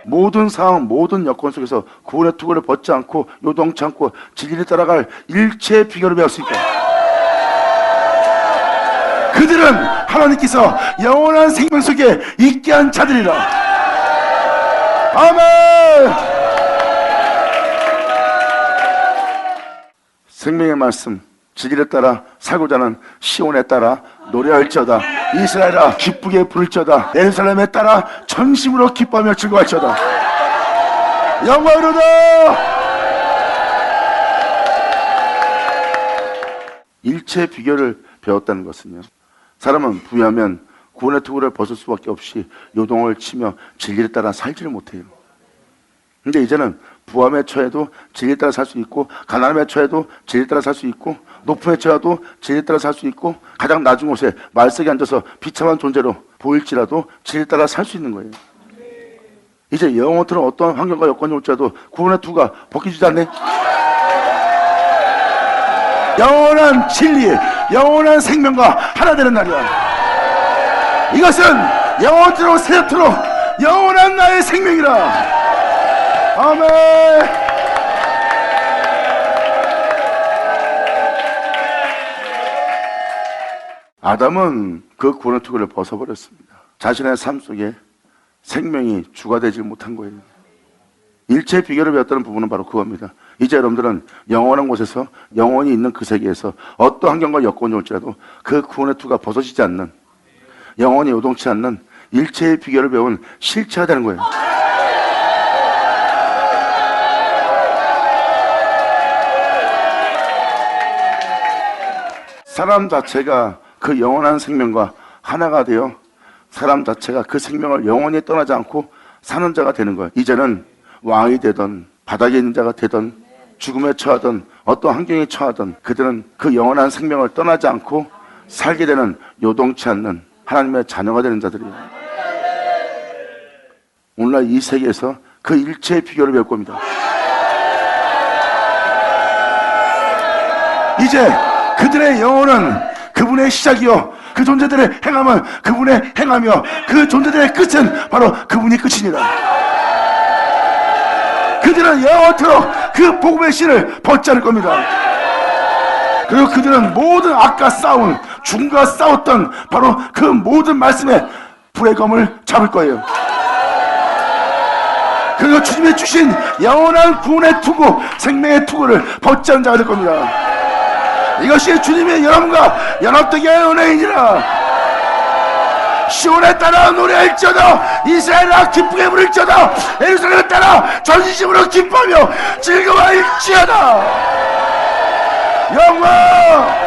모든 상황, 모든 여건 속에서 구원의 투구를 벗지 않고 요동치 않고 진리를 따라갈 일체의 비결을 배웠으니까 그들은 하나님께서 영원한 생명 속에 있게 한 자들이라. 아멘. 생명의 말씀, 진리를 따라 살고자 하는 시온에 따라 노래할지어다. 이스라엘아 기쁘게 부를지어다. 예루살렘에 따라 전심으로 기뻐하며 즐거워할지어다. 영광으로다. 일체의 비결을 배웠다는 것은요, 사람은 부유하면 구원의 투구를 벗을 수밖에 없이 요동을 치며 진리를 따라 살지를 못해요. 근데 이제는 부함에 처해도 진리를 따라 살 수 있고, 가난함에 처해도 진리를 따라 살 수 있고, 높음에 처해도 진리를 따라 살 수 있고, 가장 낮은 곳에 말석에 앉아서 비참한 존재로 보일지라도 진리를 따라 살 수 있는 거예요. 이제 영원토록 어떠한 환경과 여건이 올지라도 구원의 투구가 벗기지도 않네. 영원한 진리, 영원한 생명과 하나 되는 날이야. 이것은 영원토록 세토록 영원한 나의 생명이라. 아멘. 아담은 그 구원의 투구를 벗어버렸습니다. 자신의 삶 속에 생명이 주가 되지 못한 거예요. 일체의 비결을 배웠다는 부분은 바로 그겁니다. 이제 여러분들은 영원한 곳에서 영원히 있는 그 세계에서 어떤 환경과 여건이 올지라도 그 구원의 투구가 벗어지지 않는, 영원히 요동치 않는 일체의 비결을 배운 실체가 되는 거예요. 사람 자체가 그 영원한 생명과 하나가 되어 사람 자체가 그 생명을 영원히 떠나지 않고 사는 자가 되는 거예요. 이제는 왕이 되던 바닥에 있는 자가 되던 죽음에 처하던 어떤 환경에 처하던 그들은 그 영원한 생명을 떠나지 않고 살게 되는 요동치 않는 하나님의 자녀가 되는 자들이에요. 오늘날 이 세계에서 그 일체의 비결을 배울 겁니다. 이제 그들의 영혼은 그분의 시작이요, 그 존재들의 행함은 그분의 행하며 그 존재들의 끝은 바로 그분이 끝이니라. 그들은 영원토록 그 복음의 신을 벗지 않을 겁니다. 그리고 그들은 모든 악과 싸운, 죽음과 싸웠던 바로 그 모든 말씀의 불의 검을 잡을 거예요. 그리고 주님이 주신 영원한 구원의 투구, 생명의 투구를 벗지 않은 자가 될 겁니다. 이것이 주님의 여러분과 연합되게 할 은혜이니라. 시온에 따라 노래할지어다. 이스라엘아 기쁘게 부를지어다. 예루살렘에 따라 전심으로 기뻐하며 즐거워할지어다. 영광.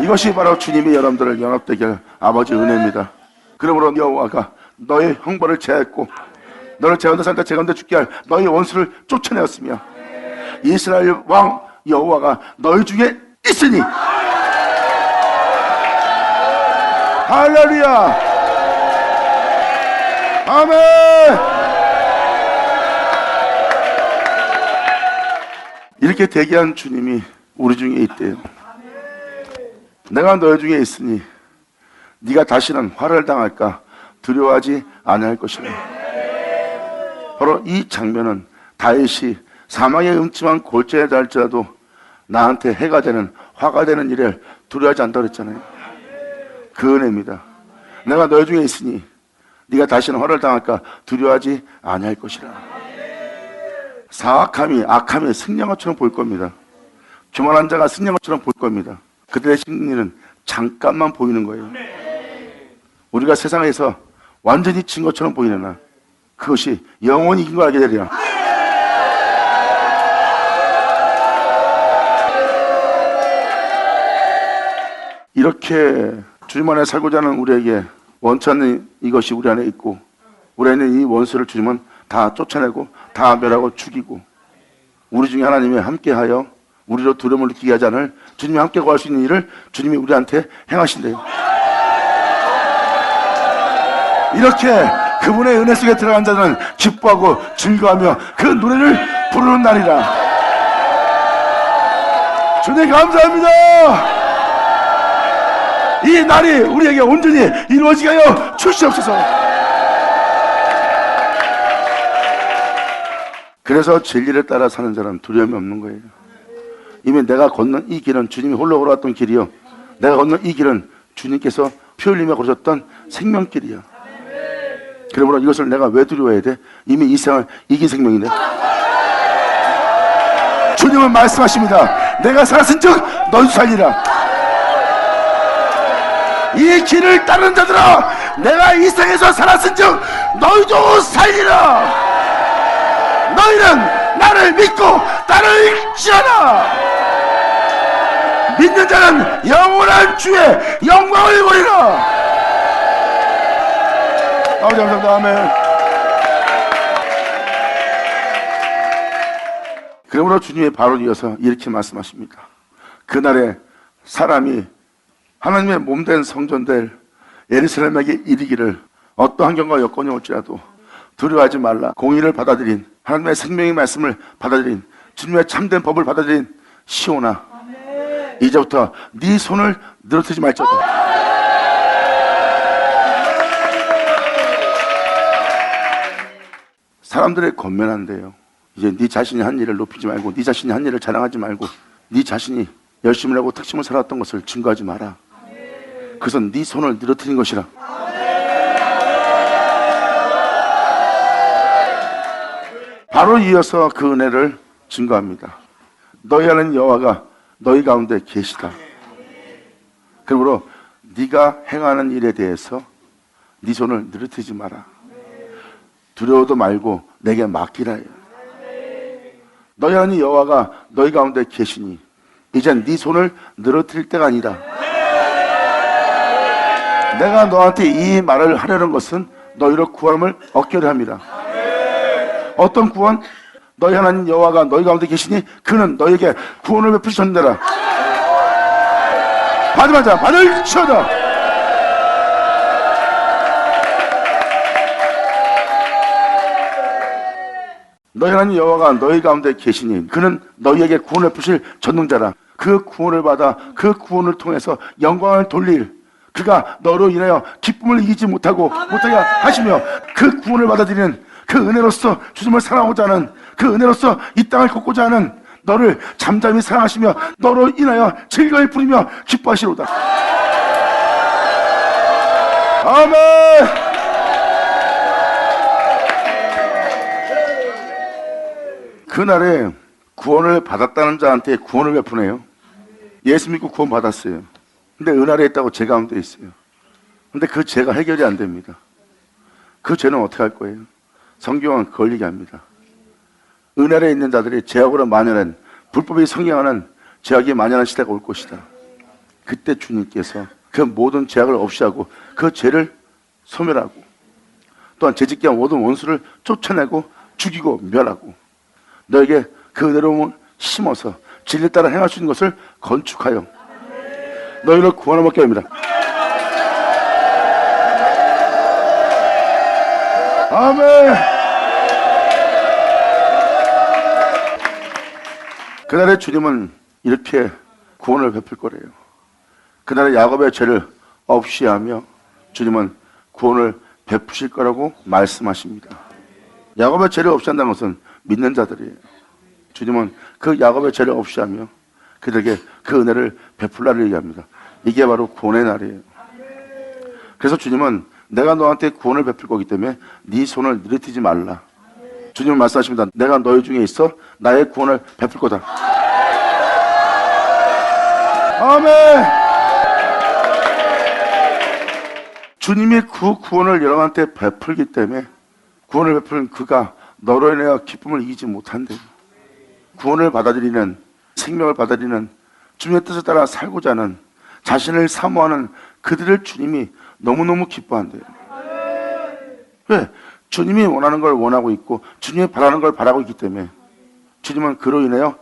이것이 바로 주님이 여러분들을 연합되게 할 아버지 은혜입니다. 그러므로 여호와가 너의 형벌을 제하였고 너를 제 가운데 살다 제 가운데 죽게 할 너의 원수를 쫓아내었으며 이스라엘 왕 여호와가 너희 중에 있으니. 할렐루야. 아멘. 이렇게 대기한 주님이 우리 중에 있대요. 내가 너희 중에 있으니 네가 다시는 화를 당할까 두려워하지 아니할 것이라. 바로 이 장면은 다윗이 사망의 음침한 골짜기에 닿을지라도 나한테 해가 되는, 화가 되는 일을 두려워하지 않다고 그랬잖아요. 그 은혜입니다. 내가 너희 중에 있으니 네가 다시는 화를 당할까 두려워하지 아니할 것이라. 사악함이 악함이 승리한 것처럼 보일 겁니다. 교만한 자가 승리한 것처럼 보일 겁니다. 그들의 승리는 잠깐만 보이는 거예요. 우리가 세상에서 완전히 진 것처럼 보이느나 그것이 영원히 이긴 걸 알게 되리라. 이렇게 주님 안에 살고자 하는 우리에게 원치 않는 이것이 우리 안에 있고, 우리 안에 있는 이 원수를 주님은 다 쫓아내고 다 멸하고 죽이고, 우리 중에 하나님이 함께하여 우리로 두려움을 느끼게 하지 않을 주님이 함께 구할 수 있는 일을 주님이 우리한테 행하신대요. 이렇게 그분의 은혜 속에 들어간 자는 기뻐하고 즐거워하며 그 노래를 부르는 날이라. 주님 감사합니다. 이 날이 우리에게 온전히 이루어지게 하여 주시옵소서. 그래서 진리를 따라 사는 자는 두려움이 없는 거예요. 이미 내가 걷는 이 길은 주님이 홀로 걸어왔던 길이요, 내가 걷는 이 길은 주님께서 피 흘리며 걸으셨던 생명길이야. 그러므로 이것을 내가 왜 두려워해야 돼? 이미 이 세상을 이긴 생명인데. 주님은 말씀하십니다. 내가 살았은 즉 너희도 살리라. 이 길을 따르는 자들아, 내가 이 세상에서 살았은 즉 너희도 살리라. 너희는 나를 믿고 따를지어다. 믿는 자는 영원한 주의 영광을 보리라. 아버지 감사합니다. 아멘. 그러므로 주님의 바로 이어서 이렇게 말씀하십니다. 그날에 사람이 하나님의 몸된 성전될 예루살렘에게 이르기를 어떤 환경과 여건이 올지라도 두려워하지 말라. 공의를 받아들인 하나님의 생명의 말씀을 받아들인 주님의 참된 법을 받아들인 시온아, 이제부터 네 손을 늘어뜨리지 말지어다. 사람들의 권면한대요. 이제 네 자신이 한 일을 높이지 말고, 네 자신이 한 일을 자랑하지 말고, 네 자신이 열심히 하고 특심을 살았던 것을 증거하지 마라. 그것은 네 손을 늘어뜨린 것이라. 바로 이어서 그 은혜를 증거합니다. 너희 하나님 여호와가 너희 가운데 계시다. 그러므로 네가 행하는 일에 대해서 네 손을 늘어뜨리지 마라. 두려워도 말고 내게 맡기라 해요. 너희 하나님 여호와가 너희 가운데 계시니 이젠 네 손을 늘어뜨릴 때가 아니다. 내가 너한테 이 말을 하려는 것은 너희로 구원을 얻게 하려 함이라. 어떤 구원? 너희 하나님 여호와가 너희 가운데 계시니 그는 너희에게 구원을 베푸셨느니라. 받으면 자, 받을 치어다. 너희 하나님 여호와가 너희 가운데 계시니 그는 너희에게 구원을 베푸실 전능자라. 그 구원을 받아 그 구원을 통해서 영광을 돌릴 그가 너로 인하여 기쁨을 이기지 못하게 하시며 그 구원을 받아들이는 그 은혜로서 주님을 사랑하고자 하는 그 은혜로서 이 땅을 걷고자 하는 너를 잠잠히 사랑하시며 너로 인하여 즐거이 부르며 기뻐하시로다. 아멘. 그날에 구원을 받았다는 자한테 구원을 베푸네요. 예수 믿고 구원 받았어요. 근데 은하에 있다고 죄 가운데 있어요. 근데 그 죄가 해결이 안 됩니다. 그 죄는 어떻게 할 거예요? 성경은 그걸 얘기합니다. 은혜에 있는 자들이 죄악으로 만연한, 불법이 성행하는 죄악이 만연한 시대가 올 것이다. 그때 주님께서 그 모든 죄악을 없이 하고 그 죄를 소멸하고 또한 죄짓게 한 모든 원수를 쫓아내고 죽이고 멸하고 너에게 그 은혜로움을 심어서 진리 따라 행할 수 있는 것을 건축하여 너희를 구원을 얻게 합니다. 아멘. 그날에 주님은 이렇게 구원을 베풀 거래요. 그날에 야곱의 죄를 없이 하며 주님은 구원을 베푸실 거라고 말씀하십니다. 야곱의 죄를 없이 한다는 것은 믿는 자들이에요. 주님은 그 야곱의 죄를 없이 하며 그들에게 그 은혜를 베풀 날을 얘기합니다. 이게 바로 구원의 날이에요. 그래서 주님은 내가 너한테 구원을 베풀 거기 때문에 네 손을 늘어뜨리지 말라. 주님은 말씀하십니다. 내가 너희 중에 있어 나의 구원을 베풀 거다. 아멘. 주님이 그 구원을 여러분한테 베풀기 때문에 구원을 베푸는 그가 너로 인하여 기쁨을 이기지 못한대요. 구원을 받아들이는, 생명을 받아들이는, 주님의 뜻을 따라 살고자 하는, 자신을 사모하는 그들을 주님이 너무너무 기뻐한대요. 왜? 주님이 원하는 걸 원하고 있고 주님이 바라는 걸 바라고 있기 때문에 주님은 그로 인하여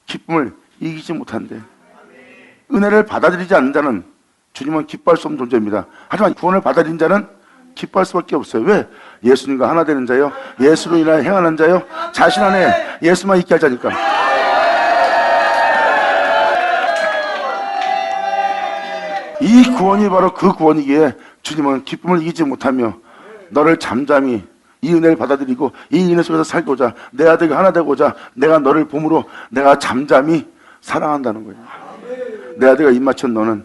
기쁨을 이기지 못한대. 은혜를 받아들이지 않는 자는 주님은 기뻐할 수 없는 존재입니다. 하지만 구원을 받아들인 자는 기뻐할 수밖에 없어요. 왜? 예수님과 하나 되는 자요, 예수로 인하여 행하는 자요, 자신 안에 예수만 있게 할 자니까. 이 구원이 바로 그 구원이기에 주님은 기쁨을 이기지 못하며 너를 잠잠히 이 은혜를 받아들이고 이 은혜 속에서 살고자, 내 아들과 하나 되고자 내가 너를 봄으로 내가 잠잠히 사랑한다는 거예요. 내 아들과 입 맞춘 너는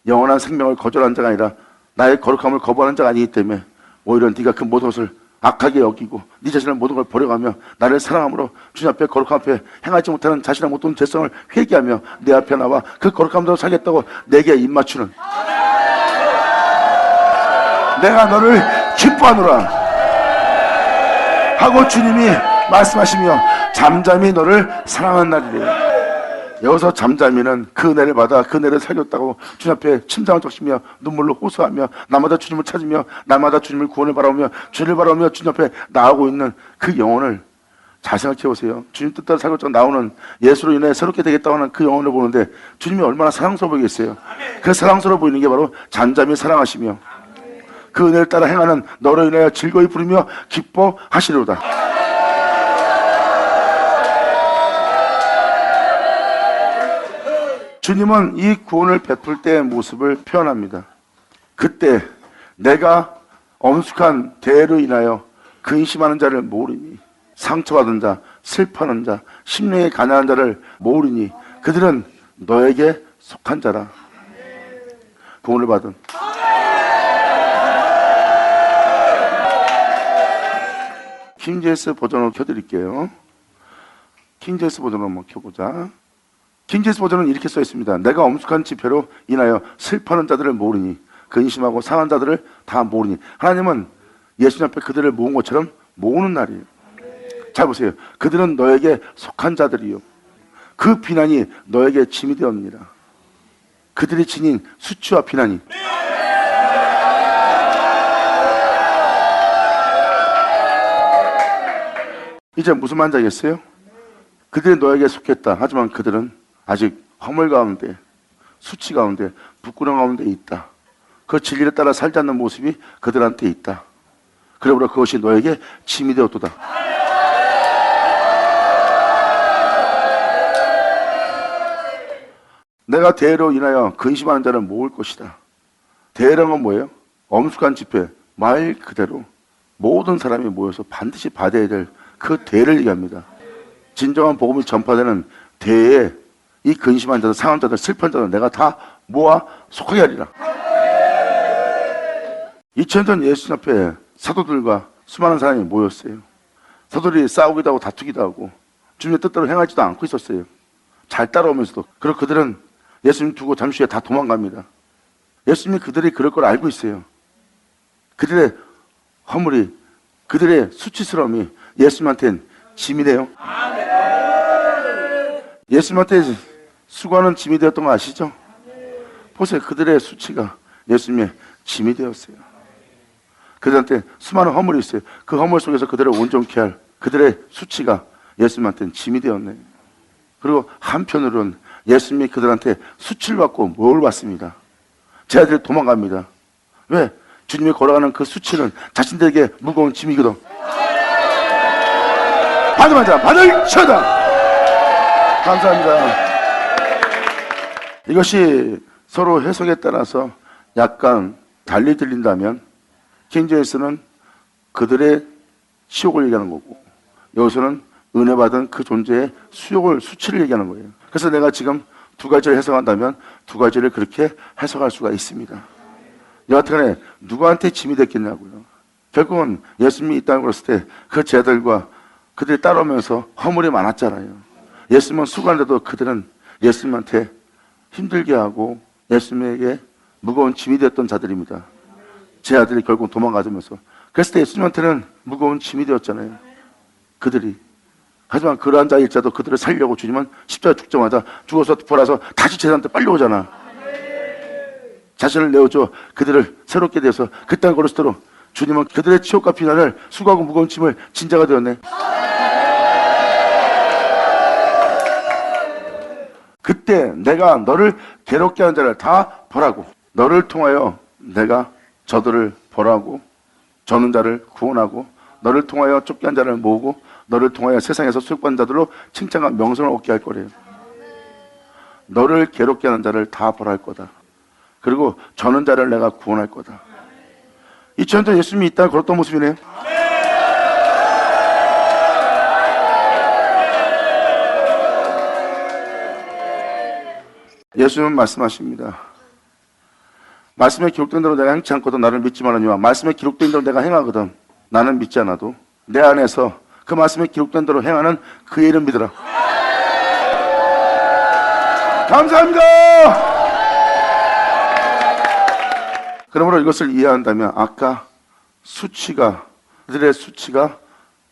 영원한 생명을 거절한 자가 아니라 나의 거룩함을 거부하는 자가 아니기 때문에 오히려 네가 그 모든 것을 악하게 여기고 네 자신을 모든 걸 버려가며 나를 사랑함으로 주님 앞에 거룩함 앞에 행하지 못하는 자신의 모든 죄성을 회개하며 내 앞에 나와 그 거룩함대로 살겠다고 내게 입 맞추는, 내가 너를 기뻐하노라 하고 주님이 말씀하시며 잠잠히 너를 사랑하는 날이래요. 여기서 잠잠이는 그 은혜를 받아 그 은혜를 살렸다고 주님 앞에 침상을 적시며 눈물로 호소하며 날마다 주님을 찾으며 날마다 주님을 구원을 바라오며 죄를 바라오며 주님 앞에 나아오고 있는 그 영혼을 잘 생각해 보세요. 주님 뜻대로 살고자 나오는 예수로 인해 새롭게 되겠다고 하는 그 영혼을 보는데 주님이 얼마나 사랑스러워 보이겠어요. 그 사랑스러워 보이는 게 바로 잠잠히 사랑하시며 그 은혜를 따라 행하는 너로 인하여 즐거이 부르며 기뻐하시리로다. 주님은 이 구원을 베풀 때의 모습을 표현합니다. 그때 내가 엄숙한 대로 인하여 근심하는 자를 모으리니 상처받은 자, 슬퍼하는 자, 심령에 가난한 자를 모으리니 그들은 너에게 속한 자라. 구원을 받은 킹제스 버전으로 켜드릴게요. 킹제스 버전으로 한번 켜보자. 킹제스 버전은 이렇게 써 있습니다. 내가 엄숙한 지폐로 인하여 슬퍼하는 자들을 모으리니 근심하고 상한 자들을 다 모으리니. 하나님은 예수님 앞에 그들을 모은 것처럼 모으는 날이에요. 잘 보세요. 그들은 너에게 속한 자들이요 그 비난이 너에게 짐이 되었느니라. 그들이 지닌 수치와 비난이 이제 무슨 말인지 알겠어요? 그들이 너에게 속했다. 하지만 그들은 아직 허물 가운데, 수치 가운데, 부끄러움 가운데 있다. 그 진리를 따라 살지 않는 모습이 그들한테 있다. 그러므로 그것이 너에게 짐이 되었도다. 내가 대회로 인하여 근심하는 자를 모을 것이다. 대회란 건 뭐예요? 엄숙한 집회, 말 그대로 모든 사람이 모여서 반드시 받아야 될 그 대회를 얘기합니다. 진정한 복음이 전파되는 대회에 이 근심한 자들, 상한 자들, 슬픈 자들 내가 다 모아 속하게 하리라. 2000년 전 예수님 앞에 사도들과 수많은 사람이 모였어요. 사도들이 싸우기도 하고 다투기도 하고 주님의 뜻대로 행하지도 않고 있었어요. 잘 따라오면서도. 그리고 그들은 예수님 두고 잠시 후에 다 도망갑니다. 예수님이 그들이 그럴 걸 알고 있어요. 그들의 허물이, 그들의 수치스러움이 예수님한테는 짐이 돼요. 예수님한테 수고하는 짐이 되었던 거 아시죠? 보세요. 그들의 수치가 예수님의 짐이 되었어요. 그들한테 수많은 허물이 있어요. 그 허물 속에서 그들을 온전케 할 그들의 수치가 예수님한테는 짐이 되었네. 그리고 한편으로는 예수님이 그들한테 수치를 받고 뭘 받습니다. 제 아들이 도망갑니다. 왜? 주님이 걸어가는 그 수치는 자신들에게 무거운 짐이거든. 받으면 자, 받을 쳐다. 감사합니다. 이것이 서로 해석에 따라서 약간 달리 들린다면 킹제스는 그들의 치욕을 얘기하는 거고 여기서는 은혜 받은 그 존재의 수치를 얘기하는 거예요. 그래서 내가 지금 두 가지를 해석한다면 두 가지를 그렇게 해석할 수가 있습니다. 여하튼간에 누구한테 짐이 됐겠냐고요. 결국은 예수님이 이 땅에 걸었을 때 그 제자들과 그들이 따라오면서 허물이 많았잖아요. 예수님은 수고하는데도 그들은 예수님한테 힘들게 하고 예수님에게 무거운 짐이 되었던 자들입니다. 제 아들이 결국 도망가면서. 그랬을 때 예수님한테는 무거운 짐이 되었잖아요. 그들이. 하지만 그러한 자일자도 그들을 살려고 주님은 십자가 죽자마자 죽어서 부활해서 다시 제자한테 빨리 오잖아. 자신을 내어줘 그들을 새롭게 돼서 그 땅에 걸었을 때로 주님은 그들의 치욕과 비난을 수고하고 무거운 짐을 진자가 되었네. 그때 내가 너를 괴롭게 하는 자를 다 벌하고 너를 통하여 내가 저들을 벌하고 저는 자를 구원하고 너를 통하여 쫓겨난 자를 모으고 너를 통하여 세상에서 수욕받는 자들로 칭찬과 명성을 얻게 할 거래요. 너를 괴롭게 하는 자를 다 벌할 거다. 그리고 저는 자를 내가 구원할 거다. 2000년 전 예수님이 이 땅에 걸었던 모습이네요. 예수님은 말씀하십니다. 말씀에 기록된 대로 내가 행치 않거든 나를 믿지 말라니와 말씀에 기록된 대로 내가 행하거든 나는 믿지 않아도 내 안에서 그 말씀에 기록된 대로 행하는 그의 이름 믿으라. 감사합니다. 그러므로 이것을 이해한다면 아까 그들의 수치가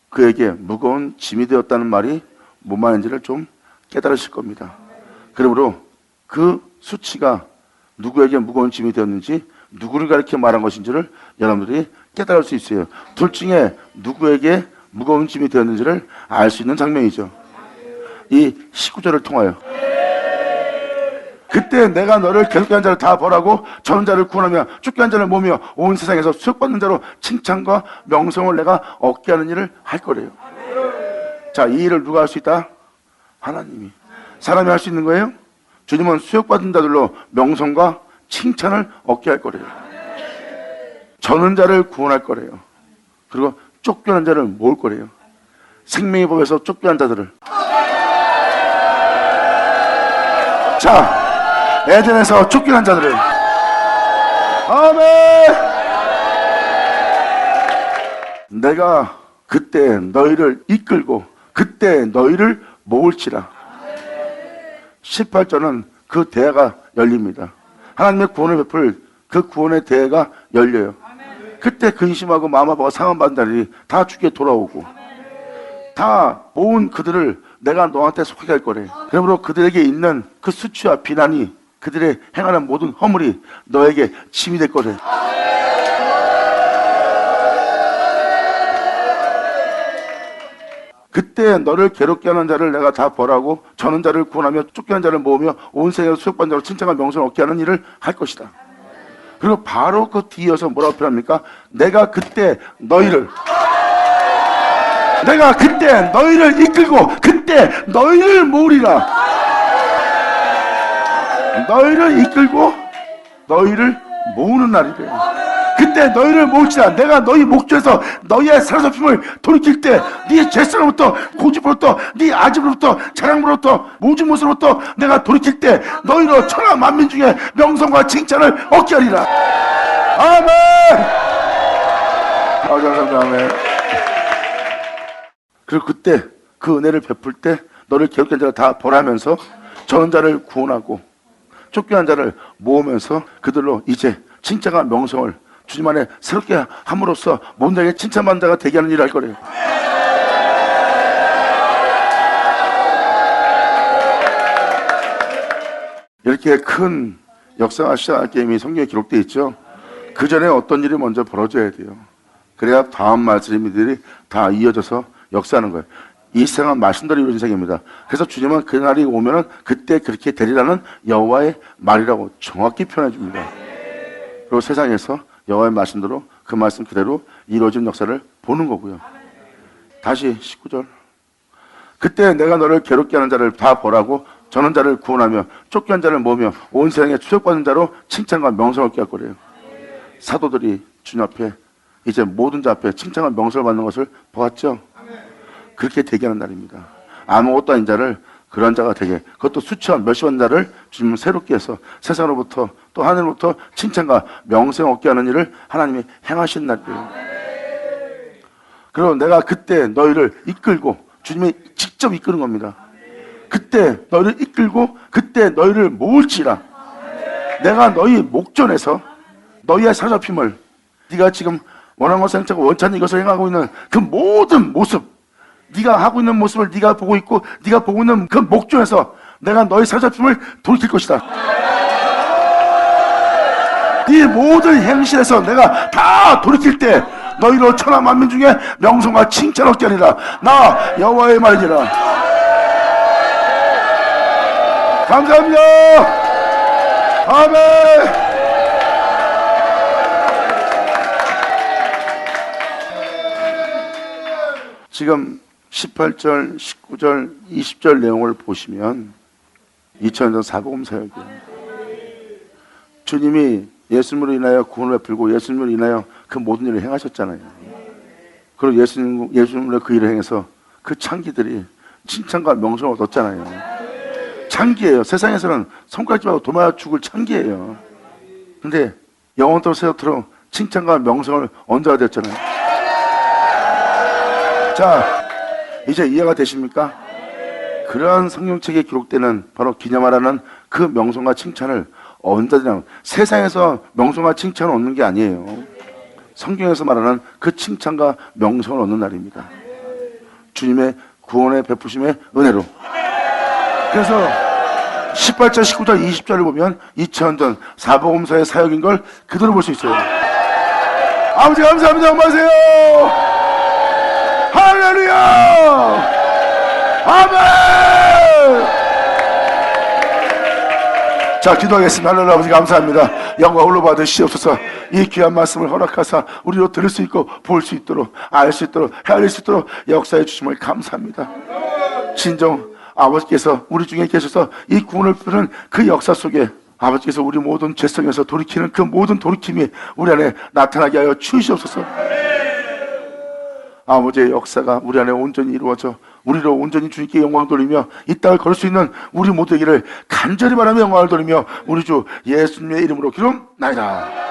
그에게 무거운 짐이 되었다는 말이 뭔 말인지를 좀 깨달으실 겁니다. 그러므로 그 수치가 누구에게 무거운 짐이 되었는지 누구를 가리켜 말한 것인지를 여러분들이 깨달을 수 있어요. 둘 중에 누구에게 무거운 짐이 되었는지를 알 수 있는 장면이죠. 이 19절을 통하여 그때 내가 너를 괴롭게 한 자를 다 벌하고 저는 자를 구원하며 쫓겨난 자를 모으며 온 세상에서 수욕받는 자로 칭찬과 명성을 내가 얻게 하는 일을 할 거래요. 자, 이 일을 누가 할 수 있다? 하나님이. 사람이 할 수 있는 거예요? 주님은 수욕받은 자들로 명성과 칭찬을 얻게 할 거래요. 저는 자를 구원할 거래요. 그리고 쫓겨난 자를 모을 거래요. 생명의 법에서 쫓겨난 자들을. 자, 에덴에서 쫓겨난 자들을. 아멘. 내가 그때 너희를 이끌고 그때 너희를 모을지라. 18절은 그 대회가 열립니다. 하나님의 구원을 베풀 그 구원의 대회가 열려요. 그때 근심하고 마음 아파가 상함받은 자들이 다 주께 돌아오고 다 모은 그들을 내가 너한테 속하게 할 거래. 그러므로 그들에게 있는 그 수치와 비난이 그들의 행하는 모든 허물이 너에게 짐이 될 거래. 그때 너를 괴롭게 하는 자를 내가 다 벌하고 저는 자를 구원하며 쫓겨난 자를 모으며 온 세계에서 수욕받는 자로 칭찬과 명성을 얻게 하는 일을 할 것이다. 그리고 바로 그 뒤이어서 뭐라고 표현합니까? 내가 그때 너희를 이끌고 그때 너희를 모으리라. 너희를 이끌고 너희를 모으는 날이래요. 그때 너희를 모을지라. 내가 너희 목전에서 너희의 사로잡힘을 돌이킬 때 네 죄성으로부터 고집으로부터 네 아집으로부터 자랑으로부터 모진 모습으로부터 내가 돌이킬 때 너희로 천하 만민 중에 명성과 칭찬을 얻게 하리라. 아멘. 감사합니다. 아멘. 그리고 그때 그 은혜를 베풀 때 너를 괴롭게 한 자를 다 벌하면서 저는 자를 구원하고 쫓겨난 자를 모으면서 그들로 이제 칭찬과 명성을 주님 안에 새롭게 함으로써 모든 자에게 칭찬받는 자가 되게 하는 일을 할 거래요. 이렇게 큰 역사가 시작할 게임이 성경에 기록되어 있죠. 그 전에 어떤 일이 먼저 벌어져야 돼요. 그래야 다음 말씀들이 다 이어져서 역사하는 거예요. 이 세상은 말씀대로 이루어진 세계입니다. 그래서 주님은 그날이 오면은 그때 그렇게 되리라는 여호와의 말이라고 정확히 표현해 줍니다. 그리고 세상에서 여호와의 말씀대로 그 말씀 그대로 이루어진 역사를 보는 거고요. 다시 19절. 그때 내가 너를 괴롭게 하는 자를 다 벌하고 저는 자를 구원하며 쫓겨난 자를 모으며 온 세상에 추격받는 자로 칭찬과 명성을 얻게 할 거래요. 사도들이 주님 앞에 이제 모든 자 앞에 칭찬과 명성을 받는 것을 보았죠. 그렇게 되게 하는 날입니다. 아무것도 아닌 자를 그런 자가 되게, 그것도 수치와 몇십만 자를 주님은 새롭게 해서 세상으로부터 또 하늘로부터 칭찬과 명성을 얻게 하는 일을 하나님이 행하신 날이에요. 그리고 내가 그때 너희를 이끌고, 주님이 직접 이끄는 겁니다. 그때 너희를 이끌고 그때 너희를 모을지라. 내가 너희 목전에서 너희의 사로잡힘을, 네가 지금 원하는 것을 행하고 원치 않는 이것을 행하고 있는 그 모든 모습, 네가 하고 있는 모습을 네가 보고 있고 네가 보고 있는 그 목전에서 내가 너희 사로잡힘을 돌이킬 것이다. 네 모든 행실에서 내가 다 돌이킬 때 너희로 천하 만민 중에 명성과 칭찬 얻게 하리라. 나 여호와의 말이니라. 감사합니다. 아멘. 지금 18절, 19절, 20절 내용을 보시면 2000년 전 사복음 사역이에요. 주님이 예수님으로 인하여 구원을 베풀고 예수님으로 인하여 그 모든 일을 행하셨잖아요. 그리고 예수님으로 그 일을 행해서 그 창기들이 칭찬과 명성을 얻었잖아요. 창기예요. 세상에서는 손가락질하고 도마에 죽을 창기예요. 근데 영원토록 세상토록 칭찬과 명성을 언제 얻었잖아요. 자, 이제 이해가 되십니까? 그러한 성경책에 기록되는 바로 기념하라는 그 명성과 칭찬을 언제나 세상에서 명성과 칭찬을 얻는 게 아니에요. 성경에서 말하는 그 칭찬과 명성을 얻는 날입니다. 주님의 구원의 베푸심의 은혜로. 그래서 18절, 19절, 20절을 보면 2000년 전 사복음서의 사역인 걸 그대로 볼 수 있어요. 아버지 감사합니다. 영광하세요. 할렐루야. 아멘. 자, 기도하겠습니다. 하늘의 아버지 감사합니다. 영광 홀로 받으시옵소서. 이 귀한 말씀을 허락하사 우리로 들을 수 있고 볼 수 있도록 알 수 있도록 헤아릴 수 있도록 역사해 주심을 감사합니다. 진정 아버지께서 우리 중에 계셔서 이 구원을 푸는 그 역사 속에 아버지께서 우리 모든 죄성에서 돌이키는 그 모든 돌이킴이 우리 안에 나타나게 하여 주시옵소서. 아버지의 역사가 우리 안에 온전히 이루어져 우리로 온전히 주님께 영광 돌리며 이 땅을 걸 수 있는 우리 모두에게를 간절히 바라며 영광을 돌리며 우리 주 예수님의 이름으로 기름나이다.